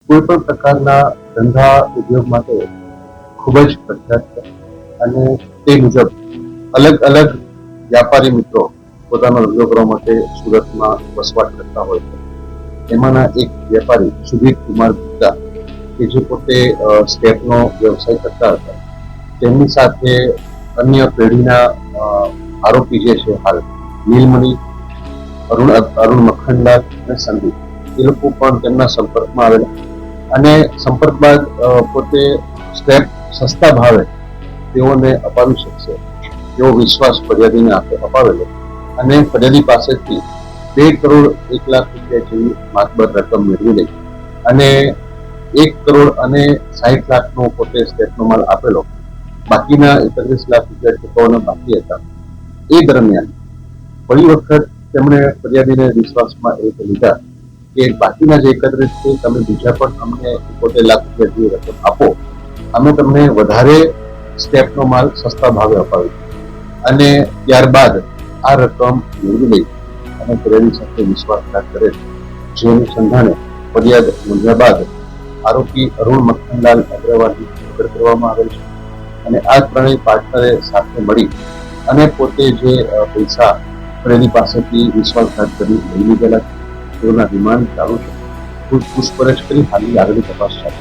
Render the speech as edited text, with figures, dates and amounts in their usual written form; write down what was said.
કોઈ પણ પ્રકારના ધંધા ઉદ્યોગ માટે ખૂબ જ પ્રખ્યાત છે અને તે મુજબ અલગ અલગ વ્યાપારી મિત્રો પોતાનો ધંધો કરવા માટે સુરતમાં વસવાટ કરતા હોય છે. એમાંના એક વેપારી સુધીર કુમાર ગુપ્તા કે જે પોતે સ્ટેપનો વ્યવસાય કરતા હતા, તેમની સાથે અન્ય પેઢીના આરોપી જે છે હાલ નીલમણિ, અરુણ મખનલાલ અને સંદીપ, એ લોકો પણ તેમના સંપર્કમાં આવેલા અને સંપર્ક બાદ પોતે સ્ટેપ સસ્તા ભાવે તેઓને અપાવી શકશે એવો વિશ્વાસ ફરિયાદીને અપાવેલો અને ફરિયાદી પાસેથી 2,01,00,000 જેવી માતબર રકમ મેળવી લઈ અને 1,60,00,000 પોતે સ્ટેપનો માલ આપેલો. બાકીના 31 લાખ રૂપિયા ચૂકવવાના બાકી હતા. એ દરમિયાન ફરી વખત તેમણે ફરિયાદીને વિશ્વાસમાં એ લીધા કે બાકીના જે 31 છે તમે બીજા પણ અમને 71 લાખ રૂપિયા જેવી રકમ આપો, અમે તમને વધારે સ્ટેપનો માલ સસ્તા ભાવે અપાવી અને ત્યારબાદ આ રકમ મેળવી લઈ અને ફરિયાદી સાથે વિશ્વાસઘાત કરે. જે અનુસંધાને ફરિયાદ નોંધ્યા બાદ આરોપી અરુણ મખનલાલ અગ્રવાલની ધરપકડ કરવામાં આવેલ છે અને આ ત્રણેય પાર્ટનરે સાથે મળી અને પોતે જે પૈસા ફરિયાદી પાસેથી વિશ્વાસઘાત કરી લઈ લીધેલા તેઓના રિમાન્ડ ચાલુ છે. પૂછપરછ કરી હાલની આગળની તપાસ ચાલુ છે.